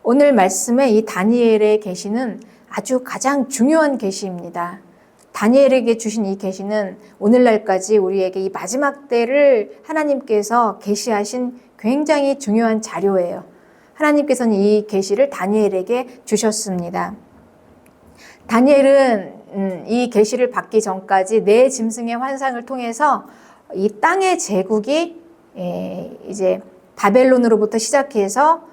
오늘 말씀의 이 다니엘의 계시는 아주 가장 중요한 계시입니다. 다니엘에게 주신 이 계시는 오늘날까지 우리에게 이 마지막 때를 하나님께서 계시하신 굉장히 중요한 자료예요. 하나님께서는 이 계시를 다니엘에게 주셨습니다. 다니엘은 이 계시를 받기 전까지 네 짐승의 환상을 통해서 이 땅의 제국이 이제 바벨론으로부터 시작해서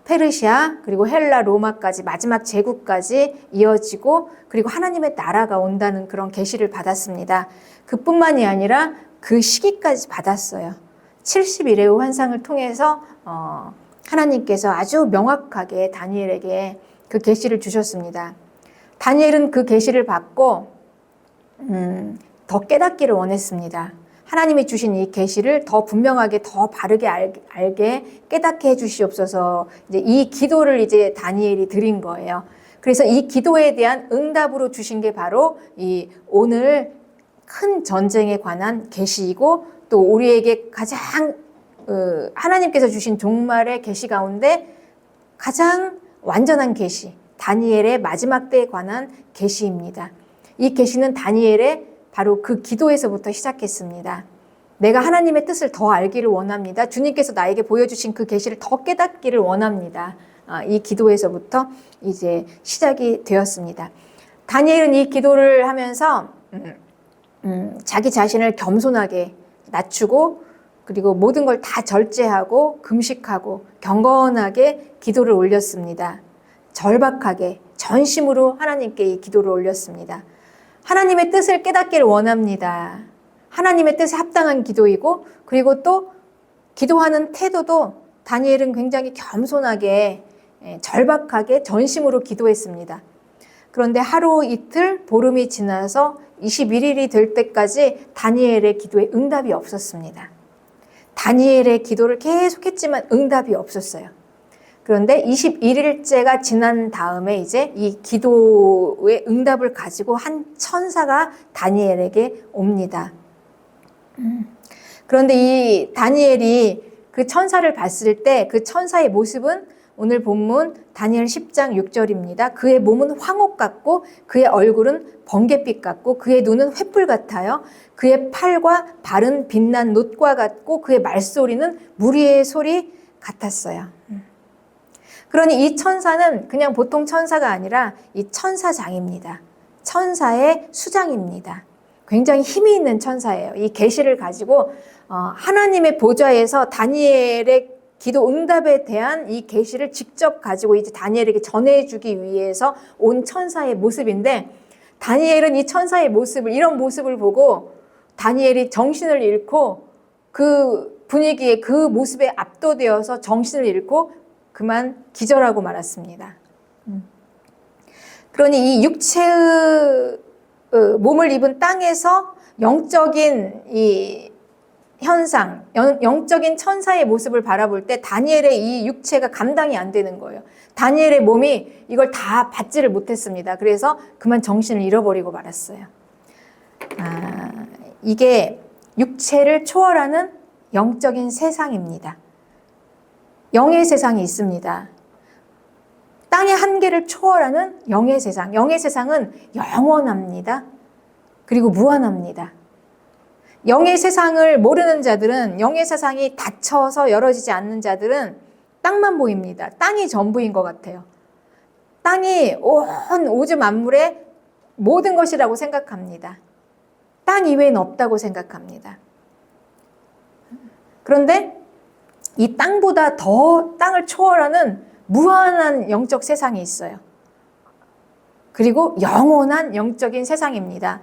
페르시아 그리고 헬라 로마까지 마지막 제국까지 이어지고 그리고 하나님의 나라가 온다는 그런 계시를 받았습니다. 그뿐만이 아니라 그 시기까지 받았어요. 70일의 환상을 통해서 하나님께서 아주 명확하게 다니엘에게 그 계시를 주셨습니다. 다니엘은 그 계시를 받고 더 깨닫기를 원했습니다. 하나님이 주신 이 계시를 더 분명하게 더 바르게 알게 깨닫게 해 주시옵소서. 이제 이 기도를 이제 다니엘이 드린 거예요. 그래서 이 기도에 대한 응답으로 주신 게 바로 이 오늘 큰 전쟁에 관한 계시이고 또 우리에게 가장 하나님께서 주신 종말의 계시 가운데 가장 완전한 계시, 다니엘의 마지막 때에 관한 계시입니다. 이 계시는 다니엘의 바로 그 기도에서부터 시작했습니다. 내가 하나님의 뜻을 더 알기를 원합니다. 주님께서 나에게 보여주신 그 계시를 더 깨닫기를 원합니다. 이 기도에서부터 이제 시작이 되었습니다. 다니엘은 이 기도를 하면서 자기 자신을 겸손하게 낮추고 그리고 모든 걸 다 절제하고 금식하고 경건하게 기도를 올렸습니다. 절박하게 전심으로 하나님께 이 기도를 올렸습니다. 하나님의 뜻을 깨닫기를 원합니다. 하나님의 뜻에 합당한 기도이고 그리고 또 기도하는 태도도 다니엘은 굉장히 겸손하게 절박하게 전심으로 기도했습니다. 그런데 하루 이틀 보름이 지나서 21일이 될 때까지 다니엘의 기도에 응답이 없었습니다. 다니엘의 기도를 계속했지만 응답이 없었어요. 그런데 21일째가 지난 다음에 이제 이 기도의 응답을 가지고 한 천사가 다니엘에게 옵니다. 그런데 이 다니엘이 그 천사를 봤을 때 그 천사의 모습은 오늘 본문 다니엘 10장 6절입니다. 그의 몸은 황옥 같고 그의 얼굴은 번갯빛 같고 그의 눈은 횃불 같아요. 그의 팔과 발은 빛난 놋과 같고 그의 말소리는 무리의 소리 같았어요. 그러니 이 천사는 그냥 보통 천사가 아니라 이 천사장입니다. 천사의 수장입니다. 굉장히 힘이 있는 천사예요. 이 계시를 가지고 하나님의 보좌에서 다니엘의 기도 응답에 대한 이 계시를 직접 가지고 이제 다니엘에게 전해주기 위해서 온 천사의 모습인데 다니엘은 이 천사의 모습을 이런 모습을 보고 다니엘이 정신을 잃고 그 분위기에 그 모습에 압도되어서 정신을 잃고 그만 기절하고 말았습니다. 그러니 이 육체의 몸을 입은 땅에서 영적인 이 현상, 영적인 천사의 모습을 바라볼 때 다니엘의 이 육체가 감당이 안 되는 거예요. 다니엘의 몸이 이걸 다 받지를 못했습니다. 그래서 그만 정신을 잃어버리고 말았어요. 이게 육체를 초월하는 영적인 세상입니다. 영의 세상이 있습니다. 땅의 한계를 초월하는 영의 세상. 영의 세상은 영원합니다. 그리고 무한합니다. 영의 세상을 모르는 자들은 영의 세상이 닫혀서 열어지지 않는 자들은 땅만 보입니다. 땅이 전부인 것 같아요. 땅이 온 우주 만물의 모든 것이라고 생각합니다. 땅 이외에는 없다고 생각합니다. 그런데 이 땅보다 더 땅을 초월하는 무한한 영적 세상이 있어요. 그리고 영원한 영적인 세상입니다.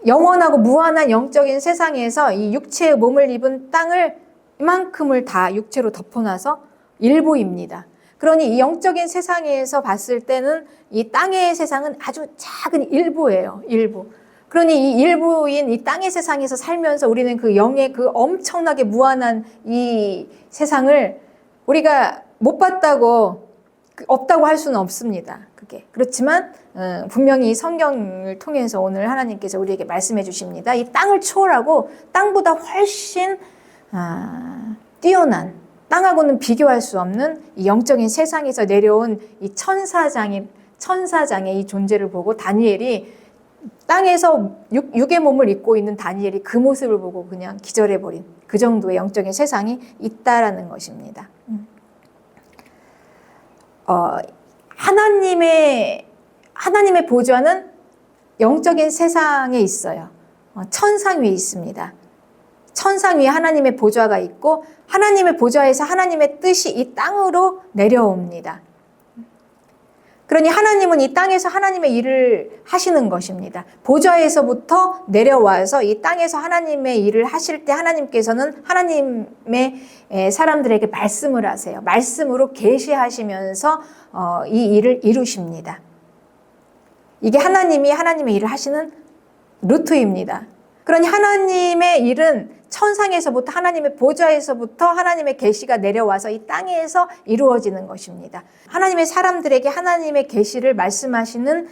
영원하고 무한한 영적인 세상에서 이 육체의 몸을 입은 땅을 이만큼을 다 육체로 덮어놔서 일부입니다. 그러니 이 영적인 세상에서 봤을 때는 이 땅의 세상은 아주 작은 일부예요. 일부. 그러니 이 일부인 이 땅의 세상에서 살면서 우리는 그 영의 그 엄청나게 무한한 이 세상을 우리가 못 봤다고 없다고 할 수는 없습니다. 그게 그렇지만 분명히 이 성경을 통해서 오늘 하나님께서 우리에게 말씀해 주십니다. 이 땅을 초월하고 땅보다 훨씬 뛰어난 땅하고는 비교할 수 없는 이 영적인 세상에서 내려온 이 천사장의 이 존재를 보고 다니엘이 땅에서 육의 몸을 입고 있는 다니엘이 그 모습을 보고 그냥 기절해버린 그 정도의 영적인 세상이 있다라는 것입니다. 하나님의 보좌는 영적인 세상에 있어요. 천상 위에 있습니다. 천상 위에 하나님의 보좌가 있고 하나님의 보좌에서 하나님의 뜻이 이 땅으로 내려옵니다. 그러니 하나님은 이 땅에서 하나님의 일을 하시는 것입니다. 보좌에서부터 내려와서 이 땅에서 하나님의 일을 하실 때 하나님께서는 하나님의 사람들에게 말씀을 하세요. 말씀으로 계시하시면서 이 일을 이루십니다. 이게 하나님의 일을 하시는 루트입니다. 그러니 하나님의 일은 천상에서부터 하나님의 보좌에서부터 하나님의 계시가 내려와서 이 땅에서 이루어지는 것입니다. 하나님의 사람들에게 하나님의 계시를 말씀하시는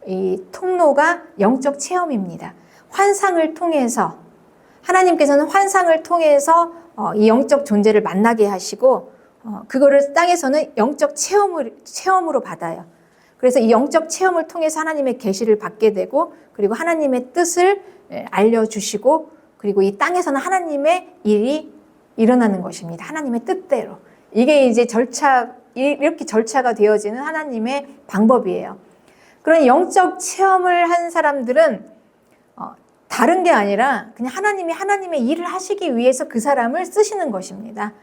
이 통로가 영적 체험입니다. 환상을 통해서 하나님께서는 환상을 통해서 이 영적 존재를 만나게 하시고 그거를 땅에서는 영적 체험으로 받아요. 그래서 이 영적 체험을 통해서 하나님의 계시를 받게 되고 그리고 하나님의 뜻을 알려주시고 그리고 이 땅에서는 하나님의 일이 일어나는 것입니다. 하나님의 뜻대로. 이게 이제 이렇게 절차가 되어지는 하나님의 방법이에요. 그런 영적 체험을 한 사람들은 다른 게 아니라 그냥 하나님의 일을 하시기 위해서 그 사람을 쓰시는 것입니다.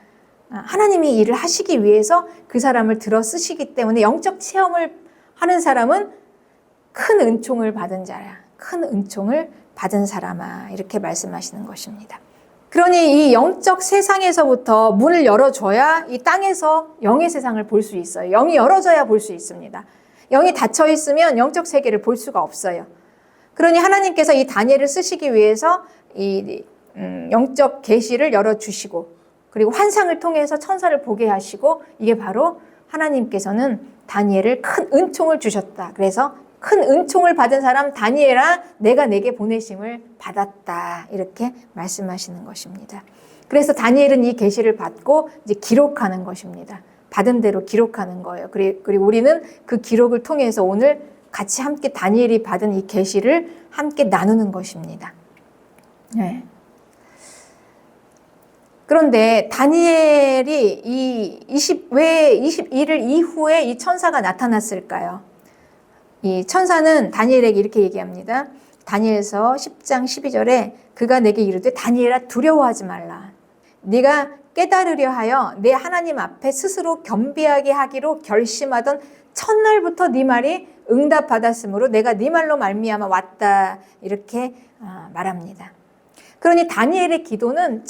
하나님이 일을 하시기 위해서 그 사람을 들어 쓰시기 때문에 영적 체험을 하는 사람은 큰 은총을 받은 자야. 큰 은총을 받은 사람아, 이렇게 말씀하시는 것입니다. 그러니 이 영적 세상에서부터 문을 열어줘야 이 땅에서 영의 세상을 볼 수 있어요. 영이 열어져야 볼 수 있습니다. 영이 닫혀 있으면 영적 세계를 볼 수가 없어요. 그러니 하나님께서 이 다니엘을 쓰시기 위해서 이 영적 계시를 열어주시고 그리고 환상을 통해서 천사를 보게 하시고 이게 바로 하나님께서는 다니엘을 큰 은총을 주셨다. 그래서 큰 은총을 받은 사람 다니엘아 내가 내게 보내심을 받았다. 이렇게 말씀하시는 것입니다. 그래서 다니엘은 이 계시를 받고 이제 기록하는 것입니다. 받은 대로 기록하는 거예요. 그리고 우리는 그 기록을 통해서 오늘 같이 함께 다니엘이 받은 이 계시를 함께 나누는 것입니다. 네. 그런데 다니엘이 왜 22일 이후에 이 천사가 나타났을까요? 이 천사는 다니엘에게 이렇게 얘기합니다. 다니엘서 10장 12절에 그가 내게 이르되 다니엘아 두려워하지 말라. 네가 깨달으려 하여 내 하나님 앞에 스스로 겸비하게 하기로 결심하던 첫날부터 네 말이 응답받았으므로 내가 네 말로 말미암아 왔다. 이렇게 말합니다. 그러니 다니엘의 기도는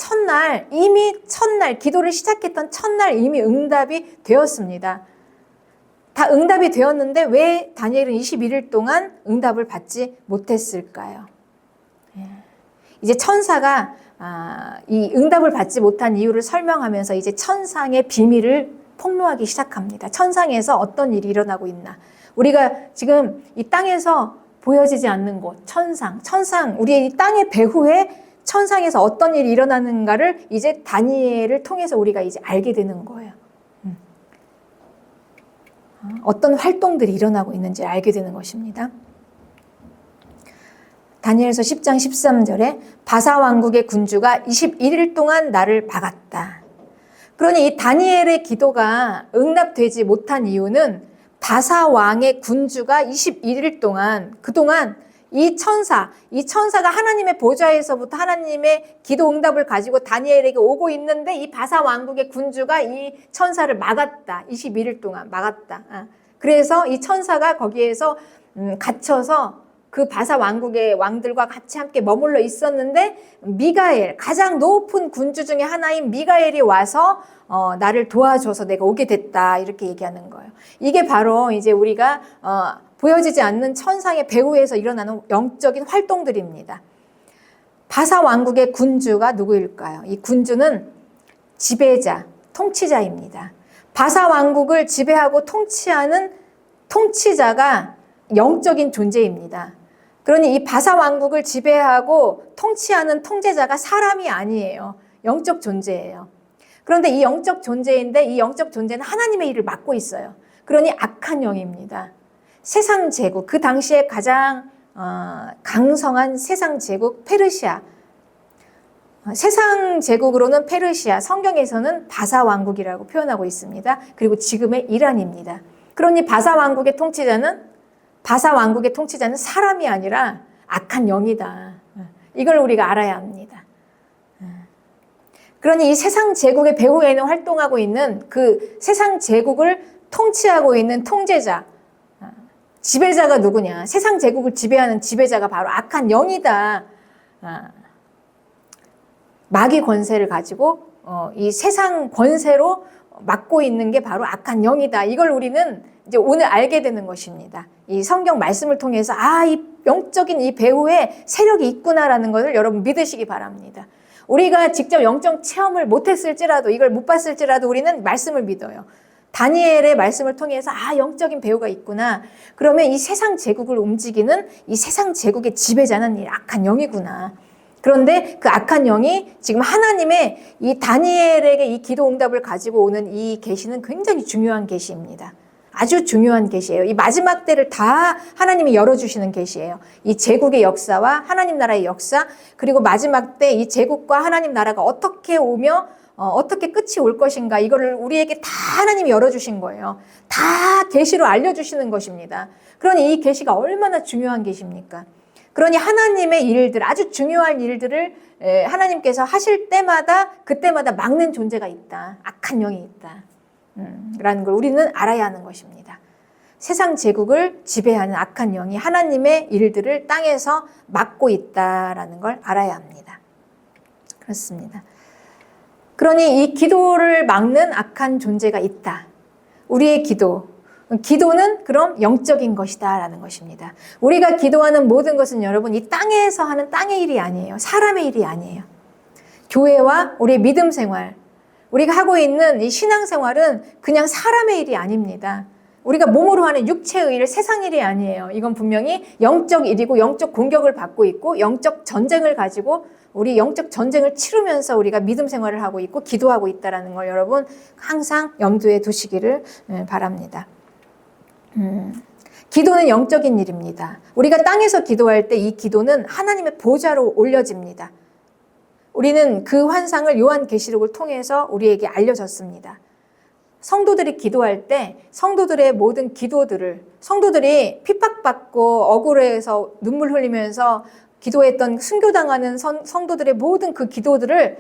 이미 첫날 기도를 시작했던 첫날 이미 응답이 되었습니다. 다 응답이 되었는데 왜 다니엘은 21일 동안 응답을 받지 못했을까요? 이제 천사가 이 응답을 받지 못한 이유를 설명하면서 이제 천상의 비밀을 폭로하기 시작합니다. 천상에서 어떤 일이 일어나고 있나. 우리가 지금 이 땅에서 보여지지 않는 곳, 천상, 우리의 이 땅의 배후에 천상에서 어떤 일이 일어나는가를 이제 다니엘을 통해서 우리가 이제 알게 되는 거예요. 어떤 활동들이 일어나고 있는지 알게 되는 것입니다. 다니엘서 10장 13절에 바사 왕국의 군주가 21일 동안 나를 막았다. 그러니 이 다니엘의 기도가 응답되지 못한 이유는 바사 왕의 군주가 21일 동안 그동안 이 천사가 하나님의 보좌에서부터 하나님의 기도 응답을 가지고 다니엘에게 오고 있는데 이 바사 왕국의 군주가 이 천사를 막았다. 21일 동안 막았다. 그래서 이 천사가 거기에서 갇혀서 그 바사 왕국의 왕들과 같이 함께 머물러 있었는데 미가엘, 가장 높은 군주 중에 하나인 미가엘이 와서 나를 도와줘서 내가 오게 됐다. 이렇게 얘기하는 거예요. 이게 바로 이제 우리가 보여지지 않는 천상의 배후에서 일어나는 영적인 활동들입니다. 바사 왕국의 군주가 누구일까요? 이 군주는 지배자, 통치자입니다. 바사 왕국을 지배하고 통치하는 통치자가 영적인 존재입니다. 그러니 이 바사 왕국을 지배하고 통치하는 통제자가 사람이 아니에요. 영적 존재예요. 그런데 이 영적 존재인데 이 영적 존재는 하나님의 일을 맡고 있어요. 그러니 악한 영입니다. 세상 제국, 그 당시에 가장 강성한 세상 제국 페르시아. 세상 제국으로는 페르시아, 성경에서는 바사 왕국이라고 표현하고 있습니다. 그리고 지금의 이란입니다. 그러니 바사 왕국의 통치자는 사람이 아니라 악한 영이다. 이걸 우리가 알아야 합니다. 그러니 이 세상 제국의 배후에는 활동하고 있는 그 세상 제국을 통치하고 있는 통제자, 지배자가 누구냐? 세상 제국을 지배하는 지배자가 바로 악한 영이다. 마귀 권세를 가지고 이 세상 권세로 맡고 있는 게 바로 악한 영이다. 이걸 우리는 이제 오늘 알게 되는 것입니다. 이 성경 말씀을 통해서 이 영적인 이 배후에 세력이 있구나라는 것을 여러분 믿으시기 바랍니다. 우리가 직접 영적 체험을 못했을지라도, 이걸 못 봤을지라도 우리는 말씀을 믿어요. 다니엘의 말씀을 통해서 영적인 배후가 있구나. 그러면 이 세상 제국을 움직이는 이 세상 제국의 지배자는 이 악한 영이구나. 그런데 그 악한 영이 지금 하나님의 이 다니엘에게 이 기도 응답을 가지고 오는 이 계시는 굉장히 중요한 계시입니다. 아주 중요한 계시예요. 이 마지막 때를 다 하나님이 열어주시는 계시예요. 이 제국의 역사와 하나님 나라의 역사, 그리고 마지막 때 이 제국과 하나님 나라가 어떻게 오며 어떻게 끝이 올 것인가, 이거를 우리에게 다 하나님이 열어주신 거예요. 다 계시로 알려주시는 것입니다. 그러니 이 계시가 얼마나 중요한 계시입니까? 그러니 하나님의 일들, 아주 중요한 일들을 하나님께서 하실 때마다 그때마다 막는 존재가 있다. 악한 영이 있다. 라는 걸 우리는 알아야 하는 것입니다. 세상 제국을 지배하는 악한 영이 하나님의 일들을 땅에서 막고 있다라는 걸 알아야 합니다. 그렇습니다. 그러니 이 기도를 막는 악한 존재가 있다. 우리의 기도는 그럼 영적인 것이다 라는 것입니다. 우리가 기도하는 모든 것은 여러분 이 땅에서 하는 땅의 일이 아니에요. 사람의 일이 아니에요. 교회와 우리의 믿음 생활, 우리가 하고 있는 이 신앙생활은 그냥 사람의 일이 아닙니다. 우리가 몸으로 하는 육체의 일, 세상 일이 아니에요. 이건 분명히 영적 일이고 영적 공격을 받고 있고 영적 전쟁을 가지고 우리 영적 전쟁을 치르면서 우리가 믿음 생활을 하고 있고 기도하고 있다는 걸 여러분 항상 염두에 두시기를 바랍니다. 기도는 영적인 일입니다. 우리가 땅에서 기도할 때 이 기도는 하나님의 보좌로 올려집니다. 우리는 그 환상을 요한계시록을 통해서 우리에게 알려졌습니다. 성도들이 기도할 때 성도들의 모든 기도들을, 성도들이 핍박받고 억울해서 눈물 흘리면서 기도했던 순교당하는 성도들의 모든 그 기도들을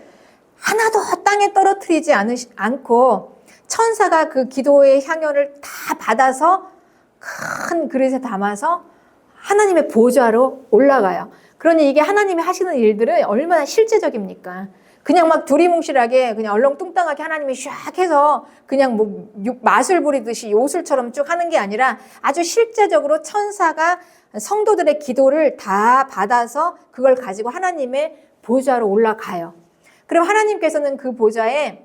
하나도 땅에 떨어뜨리지 않고 천사가 그 기도의 향연을 다 받아서 큰 그릇에 담아서 하나님의 보좌로 올라가요. 그러니 이게 하나님이 하시는 일들은 얼마나 실제적입니까? 그냥 막 두리뭉실하게 그냥 얼렁뚱땅하게 하나님이 샥 해서 그냥 뭐 마술 부리듯이 요술처럼 쭉 하는 게 아니라 아주 실제적으로 천사가 성도들의 기도를 다 받아서 그걸 가지고 하나님의 보좌로 올라가요. 그럼 하나님께서는 그 보좌에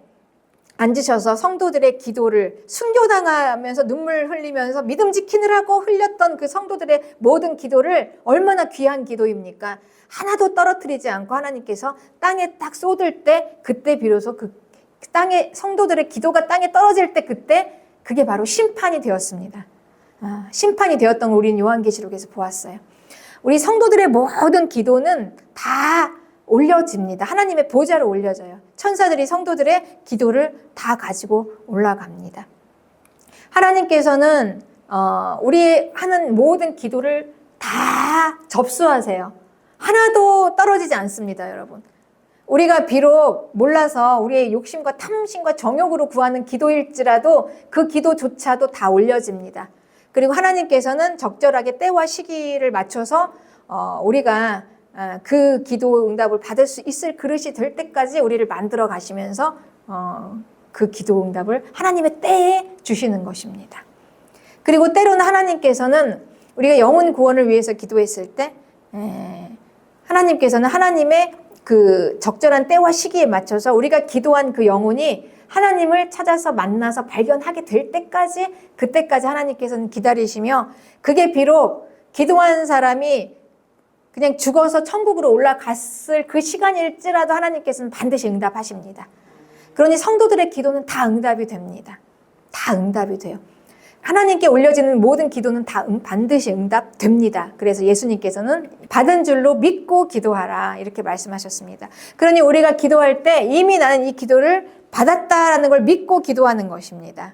앉으셔서 성도들의 기도를, 순교당하면서 눈물 흘리면서 믿음 지키느라고 흘렸던 그 성도들의 모든 기도를, 얼마나 귀한 기도입니까? 하나도 떨어뜨리지 않고 하나님께서 땅에 딱 쏟을 때, 그때 비로소 그 땅에, 성도들의 기도가 땅에 떨어질 때 그때 그게 바로 심판이 되었습니다. 심판이 되었던 걸 우리는 요한계시록에서 보았어요. 우리 성도들의 모든 기도는 다 올려집니다. 하나님의 보좌로 올려져요. 천사들이 성도들의 기도를 다 가지고 올라갑니다. 하나님께서는 우리 하는 모든 기도를 다 접수하세요. 하나도 떨어지지 않습니다, 여러분. 우리가 비록 몰라서 우리의 욕심과 탐심과 정욕으로 구하는 기도일지라도 그 기도조차도 다 올려집니다. 그리고 하나님께서는 적절하게 때와 시기를 맞춰서 우리가 그 기도 응답을 받을 수 있을 그릇이 될 때까지 우리를 만들어 가시면서 그 기도 응답을 하나님의 때에 주시는 것입니다. 그리고 때로는 하나님께서는 우리가 영혼 구원을 위해서 기도했을 때 하나님께서는 하나님의 그 적절한 때와 시기에 맞춰서 우리가 기도한 그 영혼이 하나님을 찾아서 만나서 발견하게 될 때까지, 그때까지 하나님께서는 기다리시며, 그게 비록 기도한 사람이 그냥 죽어서 천국으로 올라갔을 그 시간일지라도 하나님께서는 반드시 응답하십니다. 그러니 성도들의 기도는 다 응답이 됩니다. 다 응답이 돼요. 하나님께 올려지는 모든 기도는 다 반드시 응답됩니다. 그래서 예수님께서는 받은 줄로 믿고 기도하라 이렇게 말씀하셨습니다. 그러니 우리가 기도할 때 이미 나는 이 기도를 받았다라는 걸 믿고 기도하는 것입니다.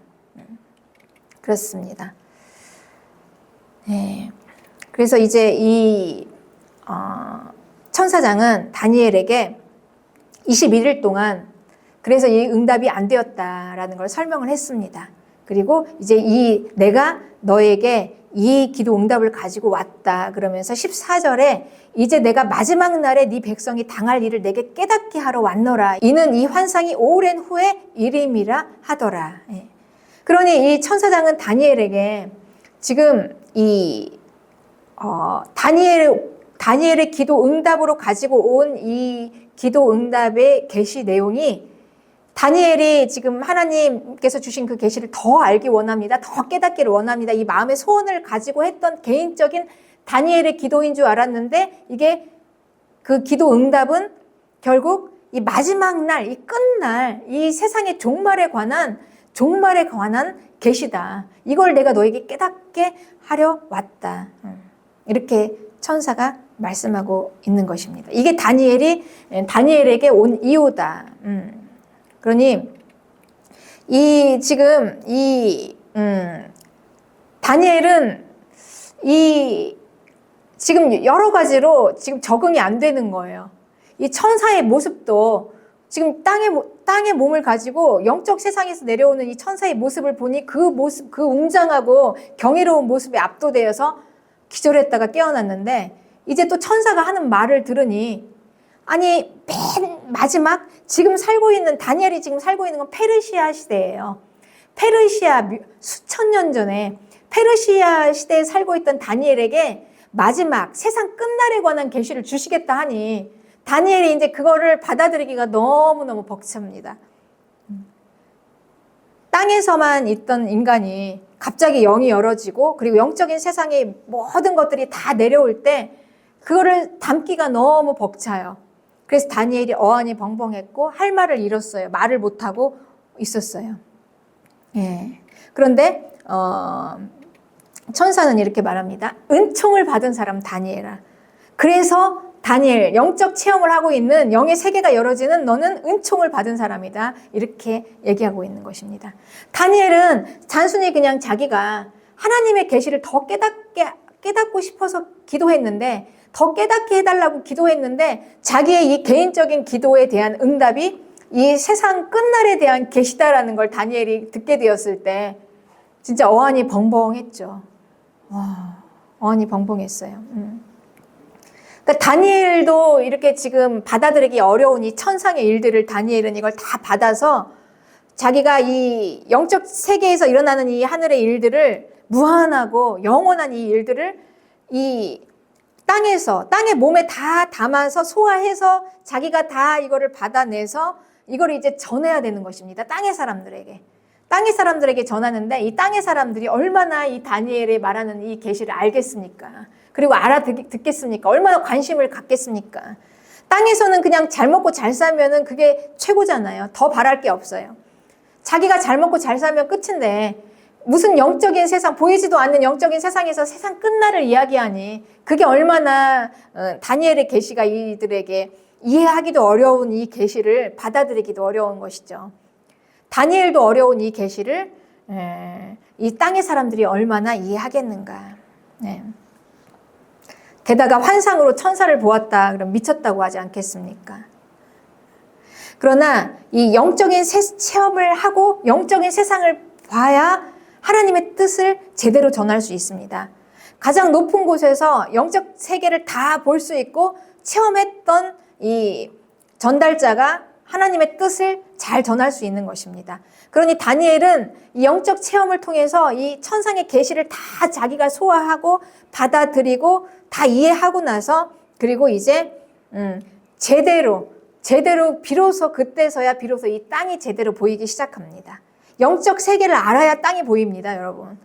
그렇습니다. 네. 그래서 이제 이 천사장은 다니엘에게 21일 동안 그래서 이 응답이 안 되었다라는 걸 설명을 했습니다. 그리고 이제 내가 너에게 이 기도 응답을 가지고 왔다 그러면서 14절에 이제 내가 마지막 날에 네 백성이 당할 일을 내게 깨닫게 하러 왔노라. 이는 이 환상이 오랜 후에 이름이라 하더라. 예. 그러니 이 천사장은 다니엘에게 지금 다니엘의 기도 응답으로 가지고 온 이 기도 응답의 계시 내용이 다니엘이 지금 하나님께서 주신 그 계시를 더 알기 원합니다. 더 깨닫기를 원합니다. 이 마음의 소원을 가지고 했던 개인적인 다니엘의 기도인 줄 알았는데 이게 그 기도 응답은 결국 이 마지막 날, 이 끝날, 이 세상의 종말에 관한 계시다. 이걸 내가 너에게 깨닫게 하려 왔다. 이렇게 천사가 말씀하고 있는 것입니다. 이게 다니엘에게 온 이유다. 그러니 다니엘은 지금 여러 가지로 지금 적응이 안 되는 거예요. 이 천사의 모습도 지금 땅의 몸을 가지고 영적 세상에서 내려오는 이 천사의 모습을 보니 그 웅장하고 경이로운 모습에 압도되어서 기절했다가 깨어났는데 이제 또 천사가 하는 말을 들으니 아니 맨 마지막 다니엘이 지금 살고 있는 건 페르시아 시대예요. 수천 년 전에 페르시아 시대에 살고 있던 다니엘에게 마지막 세상 끝날에 관한 계시를 주시겠다 하니 다니엘이 이제 그거를 받아들이기가 너무너무 벅찹니다. 땅에서만 있던 인간이 갑자기 영이 열어지고 그리고 영적인 세상의 모든 것들이 다 내려올 때 그거를 담기가 너무 벅차요. 그래서 다니엘이 어안이 벙벙했고 할 말을 잃었어요. 말을 못하고 있었어요. 예. 그런데 천사는 이렇게 말합니다. 은총을 받은 사람 다니엘아. 그래서 다니엘, 영적 체험을 하고 있는 영의 세계가 열어지는 너는 은총을 받은 사람이다. 이렇게 얘기하고 있는 것입니다. 다니엘은 단순히 그냥 자기가 하나님의 계시를 더 깨닫고 싶어서 기도했는데 더 깨닫게 해달라고 기도했는데 자기의 이 개인적인 기도에 대한 응답이 이 세상 끝날에 대한 계시다라는 걸 다니엘이 듣게 되었을 때 진짜 어안이 벙벙했죠. 어안이 벙벙했어요. 그러니까 다니엘도 이렇게 지금 받아들이기 어려운 이 천상의 일들을 다니엘은 이걸 다 받아서 자기가 이 영적 세계에서 일어나는 이 하늘의 일들을 무한하고 영원한 이 일들을 이 땅의 몸에 다 담아서 소화해서 자기가 다 이거를 받아내서 이걸 이제 전해야 되는 것입니다. 땅의 사람들에게 전하는데 이 땅의 사람들이 얼마나 이 다니엘이 말하는 이 계시를 알겠습니까? 그리고 알아듣겠습니까? 얼마나 관심을 갖겠습니까? 땅에서는 그냥 잘 먹고 잘 살면은 그게 최고잖아요. 더 바랄 게 없어요. 자기가 잘 먹고 잘 살면 끝인데 무슨 영적인 세상, 보이지도 않는 영적인 세상에서 세상 끝날을 이야기하니 그게 얼마나 다니엘의 계시가 이들에게 이해하기도 어려운 이 계시를 받아들이기도 어려운 것이죠. 다니엘도 어려운 이 계시를 이 땅의 사람들이 얼마나 이해하겠는가. 네. 게다가 환상으로 천사를 보았다 그럼 미쳤다고 하지 않겠습니까? 그러나 이 영적인 체험을 하고 영적인 세상을 봐야 하나님의 뜻을 제대로 전할 수 있습니다. 가장 높은 곳에서 영적 세계를 다 볼 수 있고 체험했던 이 전달자가 하나님의 뜻을 잘 전할 수 있는 것입니다. 그러니 다니엘은 이 영적 체험을 통해서 이 천상의 계시를 다 자기가 소화하고 받아들이고 다 이해하고 나서 그리고 이제 제대로 비로소 그때서야 비로소 이 땅이 제대로 보이기 시작합니다. 영적 세계를 알아야 땅이 보입니다, 여러분.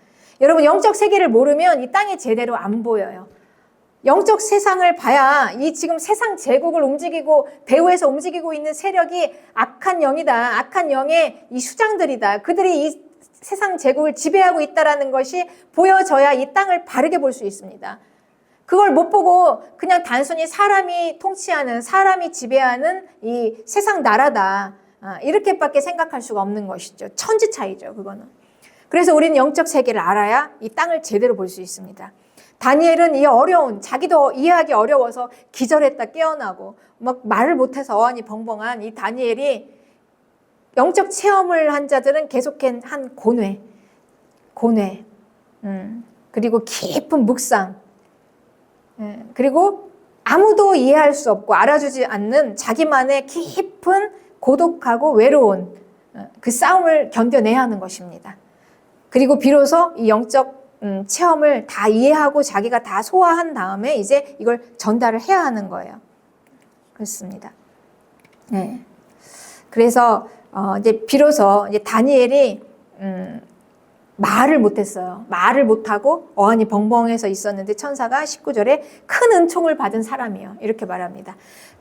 여러분 영적 세계를 모르면 이 땅이 제대로 안 보여요. 영적 세상을 봐야 이 지금 세상 제국을 움직이고 배후에서 움직이고 있는 세력이 악한 영이다. 악한 영의 이 수장들이다. 그들이 이 세상 제국을 지배하고 있다는 것이 보여져야 이 땅을 바르게 볼 수 있습니다. 그걸 못 보고 그냥 단순히 사람이 통치하는, 사람이 지배하는 이 세상 나라다. 이렇게밖에 생각할 수가 없는 것이죠. 천지 차이죠, 그거는. 그래서 우리는 영적 세계를 알아야 이 땅을 제대로 볼 수 있습니다. 다니엘은 이 어려운, 자기도 이해하기 어려워서 기절했다 깨어나고 막 말을 못해서 어안이 벙벙한 이 다니엘이 영적 체험을 한 자들은 계속한 고뇌, 그리고 깊은 묵상, 그리고 아무도 이해할 수 없고 알아주지 않는 자기만의 깊은 고독하고 외로운 그 싸움을 견뎌내야 하는 것입니다. 그리고 비로소 이 영적 체험을 다 이해하고 자기가 다 소화한 다음에 이제 이걸 전달을 해야 하는 거예요. 그렇습니다. 네. 그래서 이제 비로소 이제 다니엘이 말을 못했어요. 말을 못하고 어안이 벙벙해서 있었는데 천사가 19절에 큰 은총을 받은 사람이요. 이렇게 말합니다.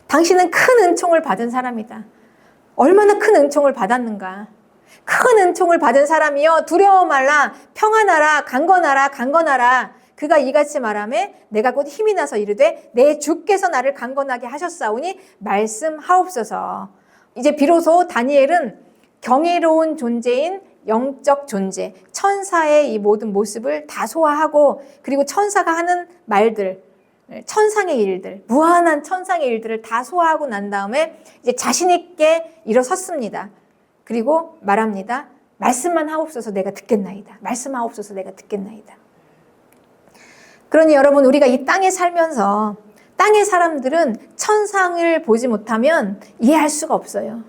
당신은 큰 은총을 받은 사람이다. 얼마나 큰 은총을 받았는가. 큰 은총을 받은 사람이여 두려워 말라 평안하라 강건하라 강건하라. 그가 이같이 말하매 내가 곧 힘이 나서 이르되 내 주께서 나를 강건하게 하셨사오니 말씀하옵소서. 이제 비로소 다니엘은 경이로운 존재인 영적 존재, 천사의 이 모든 모습을 다 소화하고 그리고 천사가 하는 말들, 천상의 일들, 무한한 천상의 일들을 다 소화하고 난 다음에 이제 자신 있게 일어섰습니다. 그리고 말합니다. 말씀만 하옵소서 내가 듣겠나이다. 말씀하옵소서 내가 듣겠나이다. 그러니 여러분 우리가 이 땅에 살면서 땅의 사람들은 천상을 보지 못하면 이해할 수가 없어요.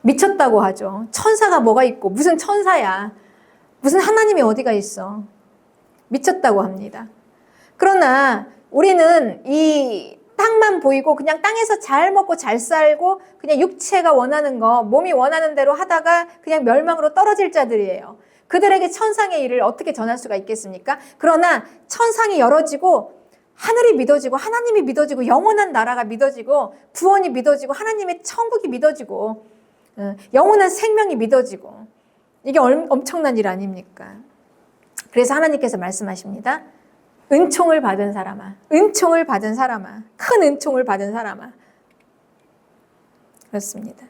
미쳤다고 하죠. 천사가 뭐가 있고 무슨 천사야. 무슨 하나님이 어디가 있어. 미쳤다고 합니다. 그러나 우리는 이 땅만 보이고 그냥 땅에서 잘 먹고 잘 살고 그냥 육체가 원하는 거, 몸이 원하는 대로 하다가 그냥 멸망으로 떨어질 자들이에요. 그들에게 천상의 일을 어떻게 전할 수가 있겠습니까? 그러나 천상이 열어지고 하늘이 믿어지고 하나님이 믿어지고 영원한 나라가 믿어지고 구원이 믿어지고 하나님의 천국이 믿어지고 영원한 생명이 믿어지고 이게 엄청난 일 아닙니까? 그래서 하나님께서 말씀하십니다. 은총을 받은 사람아, 은총을 받은 사람아, 큰 은총을 받은 사람아. 그렇습니다.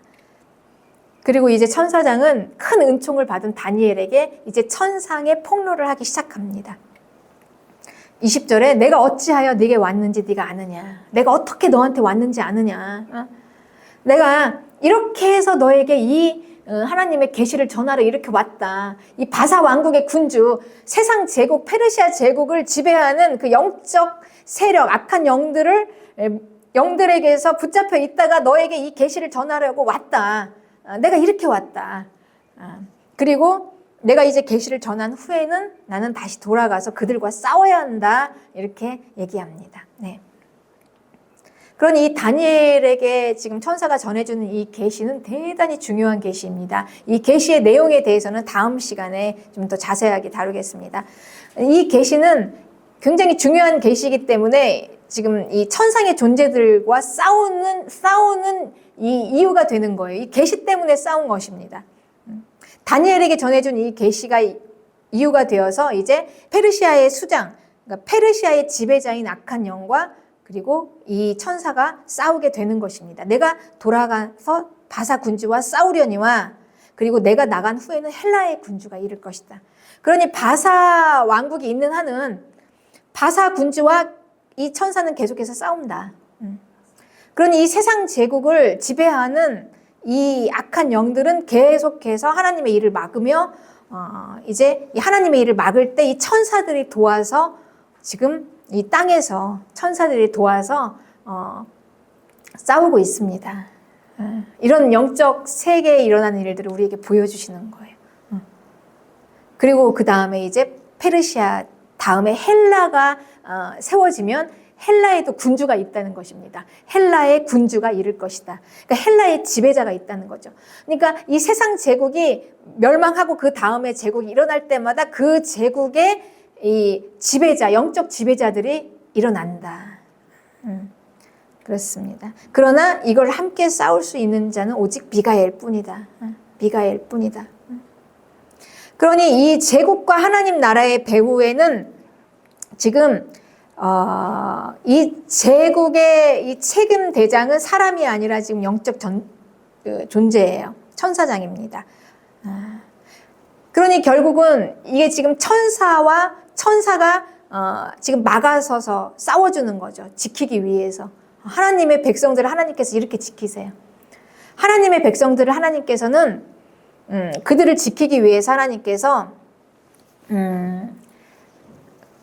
그리고 이제 천사장은 큰 은총을 받은 다니엘에게 이제 천상의 폭로를 하기 시작합니다. 20절에 내가 어찌하여 네게 왔는지 네가 아느냐. 내가 어떻게 너한테 왔는지 아느냐. 내가 이렇게 해서 너에게 이 하나님의 계시를 전하러 이렇게 왔다. 이 바사 왕국의 군주, 세상 제국, 페르시아 제국을 지배하는 그 영적 세력, 악한 영들에게서 붙잡혀 있다가 너에게 이 계시를 전하려고 왔다. 내가 이렇게 왔다. 그리고 내가 이제 계시를 전한 후에는 나는 다시 돌아가서 그들과 싸워야 한다. 이렇게 얘기합니다. 네. 그러니 이 다니엘에게 지금 천사가 전해주는 이 계시는 대단히 중요한 계시입니다. 이 계시의 내용에 대해서는 다음 시간에 좀 더 자세하게 다루겠습니다. 이 계시는 굉장히 중요한 계시이기 때문에 지금 이 천상의 존재들과 싸우는 이 이유가 되는 거예요. 이 계시 때문에 싸운 것입니다. 다니엘에게 전해준 이 계시가 이유가 되어서 이제 페르시아의 수장, 그러니까 페르시아의 지배자인 악한 영과 그리고 이 천사가 싸우게 되는 것입니다. 내가 돌아가서 바사 군주와 싸우려니와 그리고 내가 나간 후에는 헬라의 군주가 이를 것이다. 그러니 바사 왕국이 있는 한은 바사 군주와 이 천사는 계속해서 싸운다. 그러니 이 세상 제국을 지배하는 이 악한 영들은 계속해서 하나님의 일을 막으며 이제 이 하나님의 일을 막을 때 이 천사들이 도와서 지금 이 땅에서 천사들이 도와서 싸우고 있습니다. 이런 영적 세계에 일어나는 일들을 우리에게 보여주시는 거예요. 그리고 그 다음에 이제 페르시아 다음에 헬라가 세워지면 헬라에도 군주가 있다는 것입니다. 헬라의 군주가 이를 것이다. 그러니까 헬라의 지배자가 있다는 거죠. 그러니까 이 세상 제국이 멸망하고 그 다음에 제국이 일어날 때마다 그 제국의 이 지배자, 영적 지배자들이 일어난다. 그렇습니다. 그러나 이걸 함께 싸울 수 있는 자는 오직 미가엘 뿐이다. 미가엘 뿐이다. 그러니 이 제국과 하나님 나라의 배후에는 지금 이 제국의 이 책임 대장은 사람이 아니라 지금 영적 존재예요. 천사장입니다. 그러니 결국은 이게 지금 천사가 지금 막아서서 싸워주는 거죠. 지키기 위해서. 하나님의 백성들을 하나님께서 이렇게 지키세요. 하나님의 백성들을 하나님께서는 그들을 지키기 위해서 하나님께서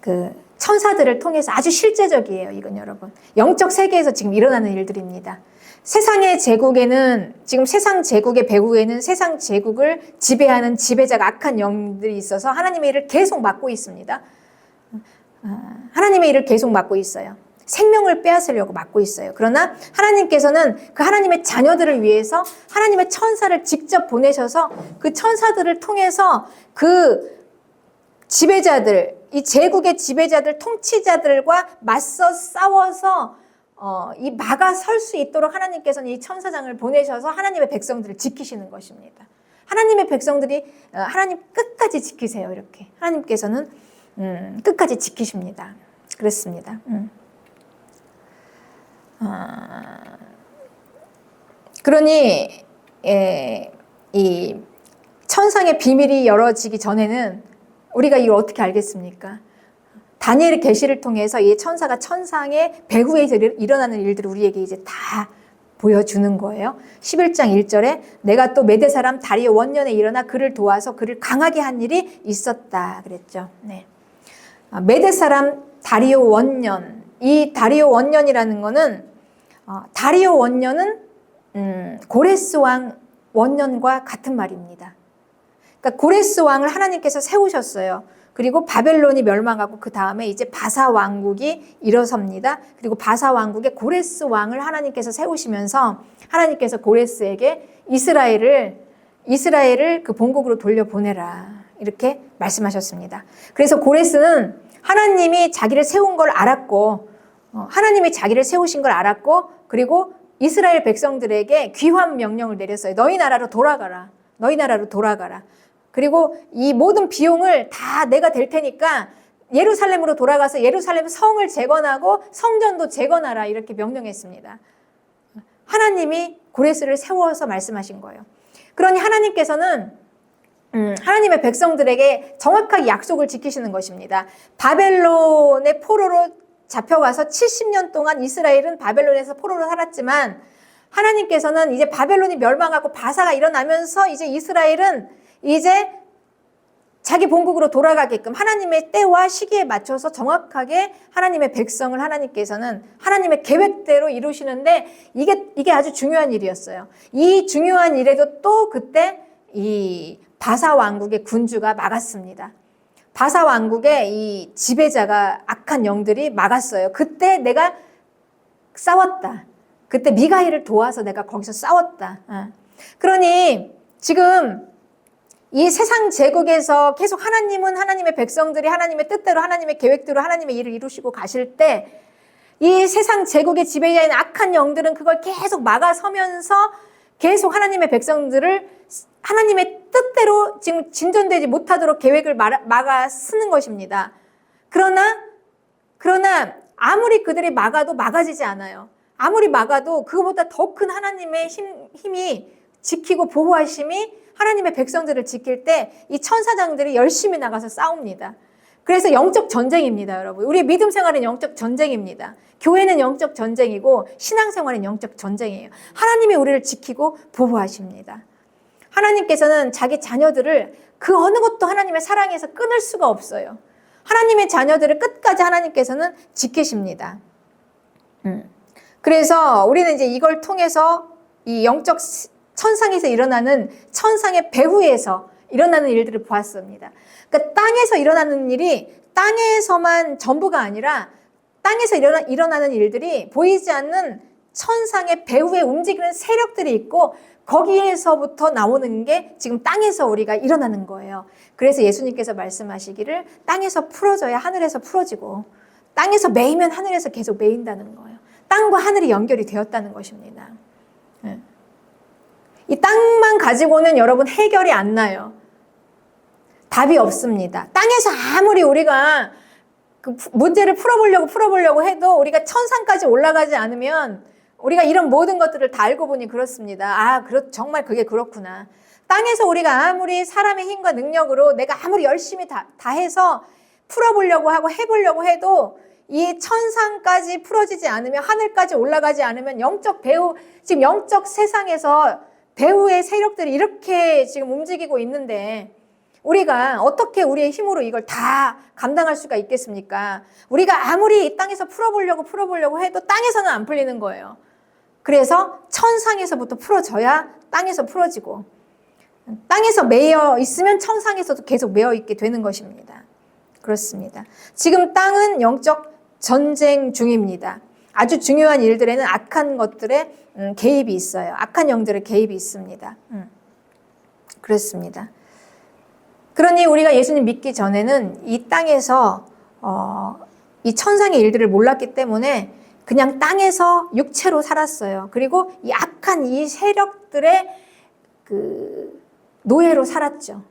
그 천사들을 통해서 아주 실제적이에요. 이건 여러분. 영적 세계에서 지금 일어나는 일들입니다. 세상의 제국에는 지금 세상 제국의 배후에는 세상 제국을 지배하는 지배자가 악한 영들이 있어서 하나님의 일을 계속 맡고 있습니다. 하나님의 일을 계속 맡고 있어요. 생명을 빼앗으려고 맡고 있어요. 그러나 하나님께서는 그 하나님의 자녀들을 위해서 하나님의 천사를 직접 보내셔서 그 천사들을 통해서 그 지배자들, 이 제국의 지배자들, 통치자들과 맞서 싸워서 이 막아설 수 있도록 하나님께서는 이 천사장을 보내셔서 하나님의 백성들을 지키시는 것입니다. 하나님의 백성들이 하나님 끝까지 지키세요. 이렇게 하나님께서는 끝까지 지키십니다. 그렇습니다. 그러니 이 천상의 비밀이 열어지기 전에는 우리가 이걸 어떻게 알겠습니까? 다니엘의 계시를 통해서 이 천사가 천상의 배후에서 일어나는 일들을 우리에게 이제 다 보여주는 거예요. 11장 1절에 내가 또 메대 사람 다리오 원년에 일어나 그를 도와서 그를 강하게 한 일이 있었다 그랬죠. 네. 메대 사람 다리오 원년, 이 다리오 원년이라는 거는 다리오 원년은 고레스 왕 원년과 같은 말입니다. 그러니까 고레스 왕을 하나님께서 세우셨어요. 그리고 바벨론이 멸망하고 그 다음에 이제 바사 왕국이 일어섭니다. 그리고 바사 왕국의 고레스 왕을 하나님께서 세우시면서 하나님께서 고레스에게 이스라엘을 그 본국으로 돌려보내라 이렇게 말씀하셨습니다. 그래서 고레스는 하나님이 자기를 세운 걸 알았고 하나님이 자기를 세우신 걸 알았고 그리고 이스라엘 백성들에게 귀환 명령을 내렸어요. 너희 나라로 돌아가라. 너희 나라로 돌아가라. 그리고 이 모든 비용을 다 내가 댈 테니까 예루살렘으로 돌아가서 예루살렘 성을 재건하고 성전도 재건하라 이렇게 명령했습니다. 하나님이 고레스를 세워서 말씀하신 거예요. 그러니 하나님께서는 하나님의 백성들에게 정확하게 약속을 지키시는 것입니다. 바벨론의 포로로 잡혀가서 70년 동안 이스라엘은 바벨론에서 포로로 살았지만 하나님께서는 이제 바벨론이 멸망하고 바사가 일어나면서 이제 이스라엘은 이제 자기 본국으로 돌아가게끔 하나님의 때와 시기에 맞춰서 정확하게 하나님의 백성을 하나님께서는 하나님의 계획대로 이루시는데 이게 아주 중요한 일이었어요. 이 중요한 일에도 또 그때 이 바사 왕국의 군주가 막았습니다. 바사 왕국의 이 지배자가 악한 영들이 막았어요. 그때 내가 싸웠다. 그때 미가엘을 도와서 내가 거기서 싸웠다. 그러니 지금 이 세상 제국에서 계속 하나님은 하나님의 백성들이 하나님의 뜻대로 하나님의 계획대로 하나님의 일을 이루시고 가실 때 이 세상 제국의 지배자인 악한 영들은 그걸 계속 막아서면서 계속 하나님의 백성들을 하나님의 뜻대로 지금 진전되지 못하도록 계획을 막아 쓰는 것입니다. 그러나 아무리 그들이 막아도 막아지지 않아요. 아무리 막아도 그거보다 더 큰 하나님의 힘이 지키고 보호하심이 하나님의 백성들을 지킬 때 이 천사장들이 열심히 나가서 싸웁니다. 그래서 영적 전쟁입니다, 여러분. 우리의 믿음 생활은 영적 전쟁입니다. 교회는 영적 전쟁이고 신앙생활은 영적 전쟁이에요. 하나님이 우리를 지키고 보호하십니다. 하나님께서는 자기 자녀들을 그 어느 것도 하나님의 사랑에서 끊을 수가 없어요. 하나님의 자녀들을 끝까지 하나님께서는 지키십니다. 그래서 우리는 이제 이걸 통해서 이 영적 천상에서 일어나는 천상의 배후에서 일어나는 일들을 보았습니다. 그러니까 땅에서 일어나는 일이 땅에서만 전부가 아니라 땅에서 일어나는 일들이 보이지 않는 천상의 배후에 움직이는 세력들이 있고 거기에서부터 나오는 게 지금 땅에서 우리가 일어나는 거예요. 그래서 예수님께서 말씀하시기를 땅에서 풀어져야 하늘에서 풀어지고 땅에서 매이면 하늘에서 계속 매인다는 거예요. 땅과 하늘이 연결이 되었다는 것입니다. 이 땅만 가지고는 여러분 해결이 안 나요. 답이 없습니다. 땅에서 아무리 우리가 그 문제를 풀어보려고 해도 우리가 천상까지 올라가지 않으면 우리가 이런 모든 것들을 다 알고 보니 그렇습니다. 정말 그게 그렇구나. 땅에서 우리가 아무리 사람의 힘과 능력으로 내가 아무리 열심히 다 해서 풀어보려고 하고 해보려고 해도 이 천상까지 풀어지지 않으면, 하늘까지 올라가지 않으면 지금 영적 세상에서 배후의 세력들이 이렇게 지금 움직이고 있는데 우리가 어떻게 우리의 힘으로 이걸 다 감당할 수가 있겠습니까? 우리가 아무리 이 땅에서 풀어보려고 해도 땅에서는 안 풀리는 거예요. 그래서 천상에서부터 풀어져야 땅에서 풀어지고, 땅에서 매여 있으면 천상에서도 계속 매여 있게 되는 것입니다. 그렇습니다. 지금 땅은 영적 전쟁 중입니다. 아주 중요한 일들에는 악한 것들의 개입이 있어요. 악한 영들의 개입이 있습니다. 그렇습니다. 그러니 우리가 예수님 믿기 전에는 이 땅에서 이 천상의 일들을 몰랐기 때문에 그냥 땅에서 육체로 살았어요. 그리고 이 악한 이 세력들의 그 노예로 살았죠.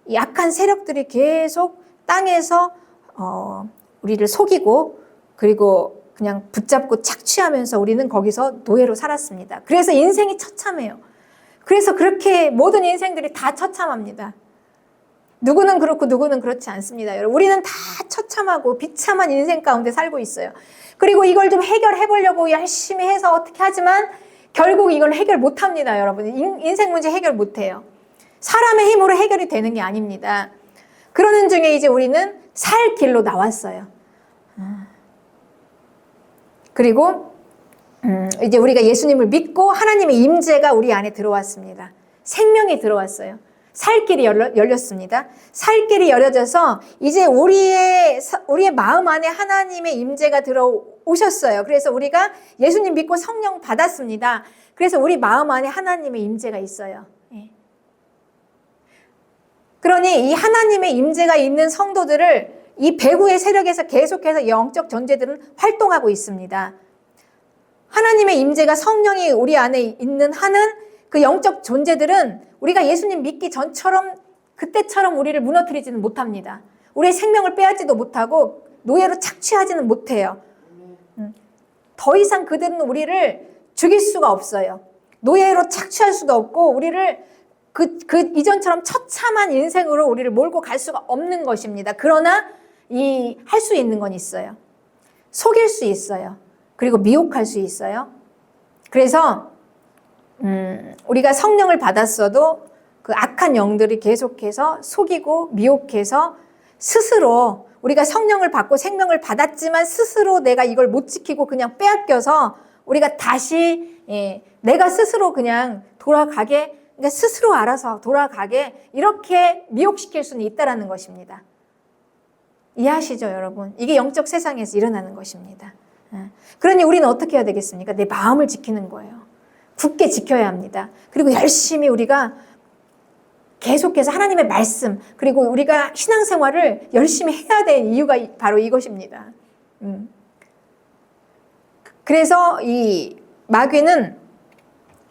이 악한 세력들이 계속 땅에서 우리를 속이고 그리고 그냥 붙잡고 착취하면서 우리는 거기서 노예로 살았습니다. 그래서 인생이 처참해요. 그래서 그렇게 모든 인생들이 다 처참합니다. 누구는 그렇고 누구는 그렇지 않습니다. 여러분, 우리는 다 처참하고 비참한 인생 가운데 살고 있어요. 그리고 이걸 좀 해결해 보려고 열심히 해서 어떻게 하지만 결국 이걸 해결 못 합니다. 여러분, 인생 문제 해결 못 해요. 사람의 힘으로 해결이 되는 게 아닙니다. 그러는 중에 이제 우리는 살 길로 나왔어요. 그리고 이제 우리가 예수님을 믿고 하나님의 임재가 우리 안에 들어왔습니다. 생명이 들어왔어요. 살 길이 열렸습니다. 살 길이 열려져서 이제 우리의 마음 안에 하나님의 임재가 들어오셨어요. 그래서 우리가 예수님 믿고 성령 받았습니다. 그래서 우리 마음 안에 하나님의 임재가 있어요. 그러니 이 하나님의 임재가 있는 성도들을 이 배후의 세력에서 계속해서 영적 존재들은 활동하고 있습니다. 하나님의 임재가 성령이 우리 안에 있는 한은 그 영적 존재들은 우리가 예수님 믿기 전처럼 그때처럼 우리를 무너뜨리지는 못합니다. 우리의 생명을 빼앗지도 못하고 노예로 착취하지는 못해요. 더 이상 그들은 우리를 죽일 수가 없어요. 노예로 착취할 수도 없고 우리를 그 이전처럼 처참한 인생으로 우리를 몰고 갈 수가 없는 것입니다. 그러나 할 수 있는 건 있어요. 속일 수 있어요. 그리고 미혹할 수 있어요. 그래서 우리가 성령을 받았어도 그 악한 영들이 계속해서 속이고 미혹해서 스스로 우리가 성령을 받고 생명을 받았지만 스스로 내가 이걸 못 지키고 그냥 빼앗겨서 우리가 다시 내가 스스로 그냥 돌아가게, 그러니까 스스로 알아서 돌아가게 이렇게 미혹시킬 수는 있다라는 것입니다. 이해하시죠, 여러분? 이게 영적 세상에서 일어나는 것입니다. 그러니 우리는 어떻게 해야 되겠습니까? 내 마음을 지키는 거예요. 굳게 지켜야 합니다. 그리고 열심히 우리가 계속해서 하나님의 말씀, 그리고 우리가 신앙생활을 열심히 해야 되는 이유가 바로 이것입니다. 그래서 이 마귀는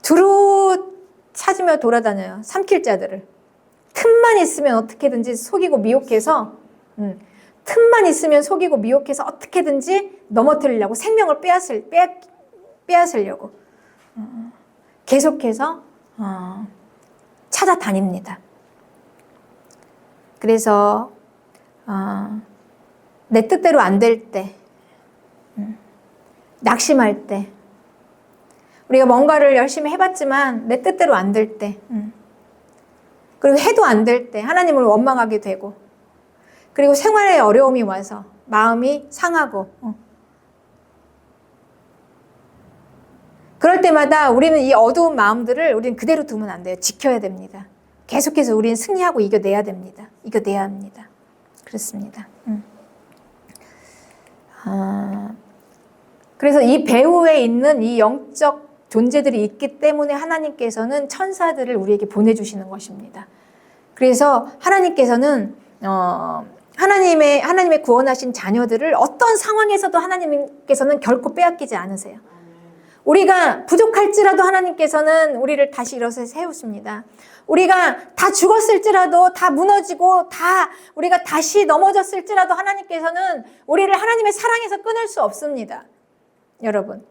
두루 찾으며 돌아다녀요. 삼킬 자들을. 틈만 있으면 어떻게든지 속이고 미혹해서 틈만 있으면 속이고 미혹해서 어떻게든지 넘어뜨리려고, 생명을 빼앗으려고 계속해서 찾아다닙니다. 그래서 내 뜻대로 안 될 때, 낙심할 때, 우리가 뭔가를 열심히 해봤지만 내 뜻대로 안 될 때, 그리고 해도 안 될 때 하나님을 원망하게 되고, 그리고 생활에 어려움이 와서 마음이 상하고, 그럴 때마다 우리는 이 어두운 마음들을 우리는 그대로 두면 안 돼요. 지켜야 됩니다. 계속해서 우리는 승리하고 이겨내야 됩니다. 이겨내야 합니다. 그렇습니다. 그래서 이 배후에 있는 이 영적 존재들이 있기 때문에 하나님께서는 천사들을 우리에게 보내주시는 것입니다. 그래서 하나님께서는 하나님의 구원하신 자녀들을 어떤 상황에서도 하나님께서는 결코 빼앗기지 않으세요. 우리가 부족할지라도 하나님께서는 우리를 다시 일어서 세우십니다. 우리가 다 죽었을지라도, 다 무너지고, 다 우리가 다시 넘어졌을지라도 하나님께서는 우리를 하나님의 사랑에서 끊을 수 없습니다. 여러분,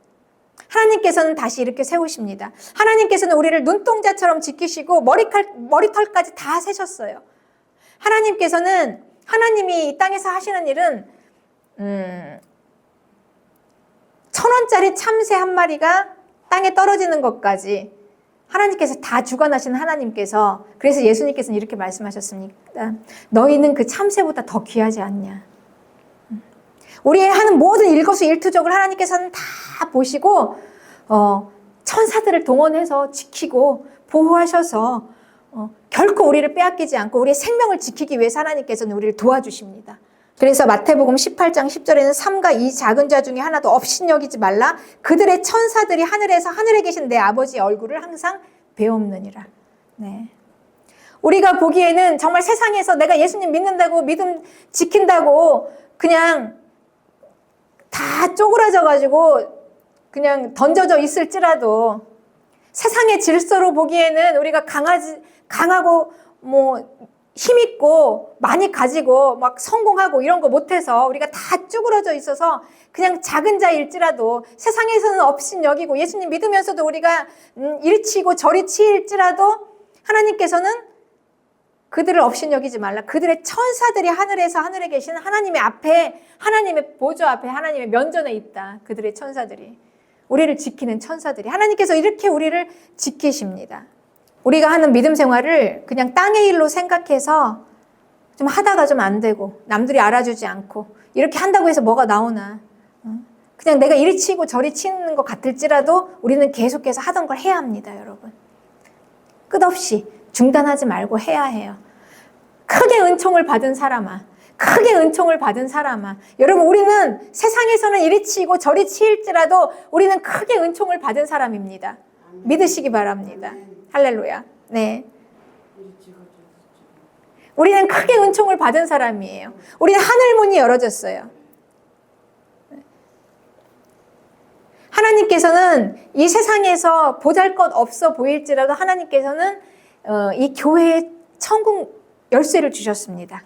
하나님께서는 다시 이렇게 세우십니다. 하나님께서는 우리를 눈동자처럼 지키시고 머리털까지 다 세셨어요. 하나님께서는, 하나님이 이 땅에서 하시는 일은 1,000원짜리 참새 한 마리가 땅에 떨어지는 것까지 하나님께서 다 주관하시는 하나님께서, 그래서 예수님께서는 이렇게 말씀하셨습니다. 너희는 그 참새보다 더 귀하지 않냐. 우리의 하는 모든 일거수일투족을 하나님께서는 다 보시고 천사들을 동원해서 지키고 보호하셔서 결코 우리를 빼앗기지 않고 우리의 생명을 지키기 위해서 하나님께서는 우리를 도와주십니다. 그래서 마태복음 18장 10절에는 삼가 이 작은 자 중에 하나도 업신여기지 말라. 그들의 천사들이 하늘에서 하늘에 계신 내 아버지의 얼굴을 항상 배옵느니라. 네. 우리가 보기에는 정말 세상에서 내가 예수님 믿는다고, 믿음 지킨다고 그냥 다 쪼그라져가지고 그냥 던져져 있을지라도, 세상의 질서로 보기에는 우리가 강하고 힘있고 많이 가지고 막 성공하고 이런 거 못해서 우리가 다 쭈그러져 있어서 그냥 작은 자일지라도, 세상에서는 업신여기고 예수님 믿으면서도 우리가 이리 치고 저리 치일지라도 하나님께서는 그들을 업신여기지 말라. 그들의 천사들이 하늘에서 하늘에 계신 하나님의 앞에, 하나님의 보좌 앞에, 하나님의 면전에 있다. 그들의 천사들이, 우리를 지키는 천사들이, 하나님께서 이렇게 우리를 지키십니다. 우리가 하는 믿음 생활을 그냥 땅의 일로 생각해서 좀 하다가 좀 안 되고 남들이 알아주지 않고 이렇게 한다고 해서 뭐가 나오나, 그냥 내가 이리 치고 저리 치는 것 같을지라도 우리는 계속해서 하던 걸 해야 합니다. 여러분, 끝없이 중단하지 말고 해야 해요. 크게 은총을 받은 사람아, 크게 은총을 받은 사람아, 여러분, 우리는 세상에서는 이리 치고 저리 치일지라도 우리는 크게 은총을 받은 사람입니다. 믿으시기 바랍니다. 할렐루야. 네. 우리는 크게 은총을 받은 사람이에요. 우리는 하늘 문이 열어졌어요. 하나님께서는 이 세상에서 보잘것없어 보일지라도 하나님께서는 이 교회에 천국 열쇠를 주셨습니다.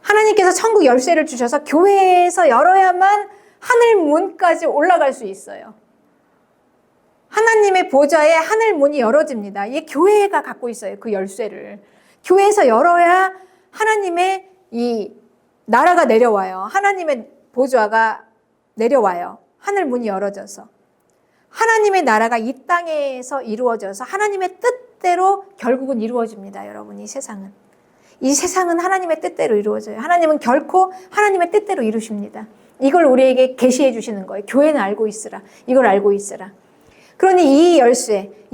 하나님께서 천국 열쇠를 주셔서 교회에서 열어야만 하늘 문까지 올라갈 수 있어요. 하나님의 보좌에 하늘 문이 열어집니다. 이 교회가 갖고 있어요. 그 열쇠를. 교회에서 열어야 하나님의 이 나라가 내려와요. 하나님의 보좌가 내려와요. 하늘 문이 열어져서. 하나님의 나라가 이 땅에서 이루어져서 하나님의 뜻대로 결국은 이루어집니다. 여러분, 이 세상은. 이 세상은 하나님의 뜻대로 이루어져요. 하나님은 결코 하나님의 뜻대로 이루십니다. 이걸 우리에게 계시해 주시는 거예요. 교회는 알고 있으라. 이걸 알고 있으라. 그러니 이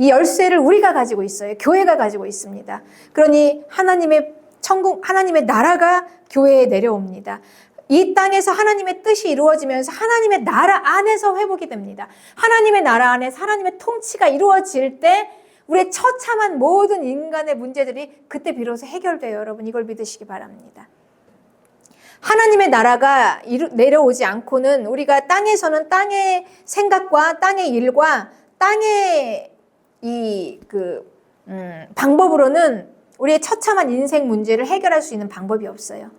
열쇠를 우리가 가지고 있어요. 교회가 가지고 있습니다. 그러니 하나님의 천국, 하나님의 나라가 교회에 내려옵니다. 이 땅에서 하나님의 뜻이 이루어지면서 하나님의 나라 안에서 회복이 됩니다. 하나님의 나라 안에서 하나님의 통치가 이루어질 때 우리의 처참한 모든 인간의 문제들이 그때 비로소 해결돼요. 여러분, 이걸 믿으시기 바랍니다. 하나님의 나라가 내려오지 않고는 우리가 땅에서는 땅의 생각과 땅의 일과 땅의 방법으로는 우리의 처참한 인생 문제를 해결할 수 있는 방법이 없어요.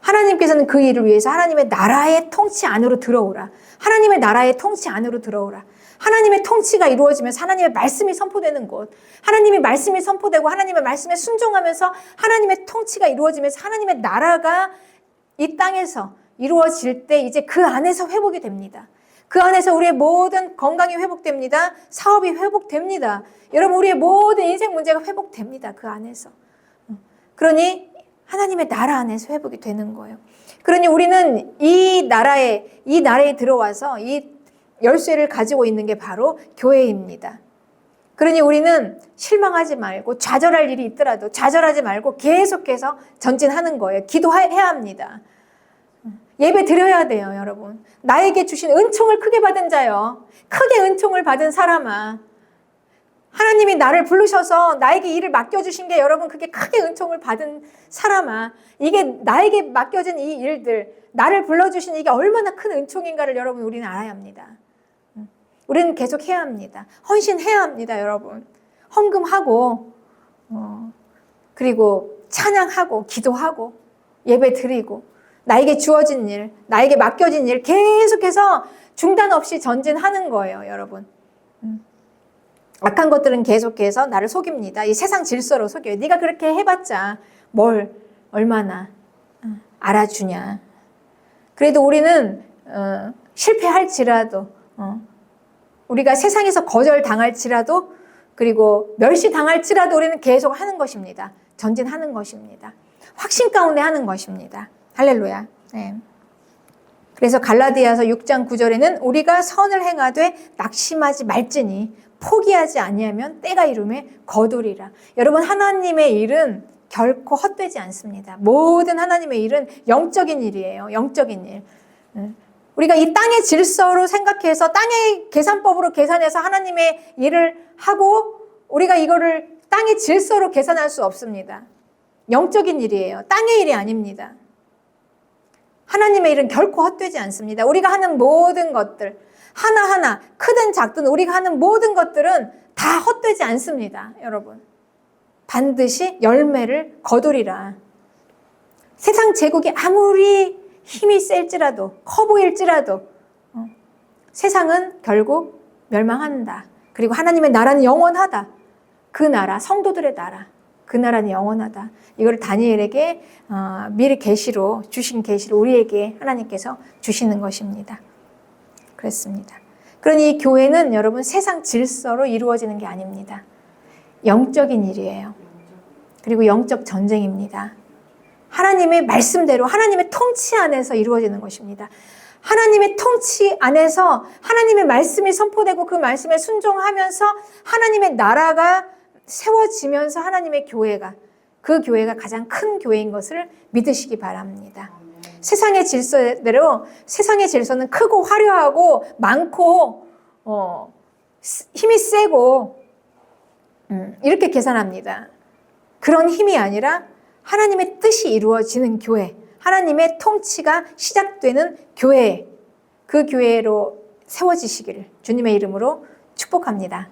하나님께서는 그 일을 위해서 하나님의 나라의 통치 안으로 들어오라. 하나님의 나라의 통치 안으로 들어오라. 하나님의 통치가 이루어지면서 하나님의 말씀이 선포되는 곳, 하나님의 말씀이 선포되고 하나님의 말씀에 순종하면서 하나님의 통치가 이루어지면서 하나님의 나라가 이 땅에서 이루어질 때 이제 그 안에서 회복이 됩니다. 그 안에서 우리의 모든 건강이 회복됩니다. 사업이 회복됩니다. 여러분, 우리의 모든 인생 문제가 회복됩니다. 그 안에서. 그러니 하나님의 나라 안에서 회복이 되는 거예요. 그러니 우리는 이 나라에 들어와서 이 열쇠를 가지고 있는 게 바로 교회입니다. 그러니 우리는 실망하지 말고 좌절할 일이 있더라도 좌절하지 말고 계속해서 전진하는 거예요. 기도해야 합니다. 예배 드려야 돼요, 여러분. 나에게 주신 은총을 크게 받은 자요. 크게 은총을 받은 사람아. 하나님이 나를 부르셔서 나에게 일을 맡겨주신 게 여러분 그게 크게 은총을 받은 사람아. 이게 나에게 맡겨진 이 일들, 나를 불러주신 이게 얼마나 큰 은총인가를 여러분 우리는 알아야 합니다. 우리는 계속 해야 합니다. 헌신해야 합니다, 여러분. 헌금하고 그리고 찬양하고 기도하고 예배 드리고 나에게 주어진 일, 나에게 맡겨진 일 계속해서 중단 없이 전진하는 거예요, 여러분. 악한 것들은 계속해서 나를 속입니다. 이 세상 질서로 속여요. 네가 그렇게 해봤자 뭘 얼마나 알아주냐. 그래도 우리는 실패할지라도 우리가 세상에서 거절당할지라도 그리고 멸시당할지라도 우리는 계속 하는 것입니다. 전진하는 것입니다. 확신 가운데 하는 것입니다. 할렐루야. 네. 그래서 갈라디아서 6장 9절에는 우리가 선을 행하되 낙심하지 말지니 포기하지 아니하면 때가 이름에 거두리라. 여러분 하나님의 일은 결코 헛되지 않습니다. 모든 하나님의 일은 영적인 일이에요. 영적인 일. 우리가 이 땅의 질서로 생각해서 땅의 계산법으로 계산해서 하나님의 일을 하고 우리가 이거를 땅의 질서로 계산할 수 없습니다. 영적인 일이에요. 땅의 일이 아닙니다. 하나님의 일은 결코 헛되지 않습니다. 우리가 하는 모든 것들 하나하나 크든 작든 우리가 하는 모든 것들은 다 헛되지 않습니다. 여러분 반드시 열매를 거두리라. 세상 제국이 아무리 힘이 셀지라도 커 보일지라도 세상은 결국 멸망한다. 그리고 하나님의 나라는 영원하다. 그 나라 성도들의 나라 그 나라는 영원하다. 이걸 다니엘에게 미리 계시로 주신 계시로 우리에게 하나님께서 주시는 것입니다. 그렇습니다. 그러니 교회는 여러분 세상 질서로 이루어지는 게 아닙니다. 영적인 일이에요. 그리고 영적 전쟁입니다. 하나님의 말씀대로 하나님의 통치 안에서 이루어지는 것입니다. 하나님의 통치 안에서 하나님의 말씀이 선포되고 그 말씀에 순종하면서 하나님의 나라가 세워지면서 하나님의 교회가 그 교회가 가장 큰 교회인 것을 믿으시기 바랍니다. 세상의 질서대로 세상의 질서는 크고 화려하고 많고 힘이 세고 이렇게 계산합니다. 그런 힘이 아니라 하나님의 뜻이 이루어지는 교회, 하나님의 통치가 시작되는 교회, 그 교회로 세워지시기를 주님의 이름으로 축복합니다.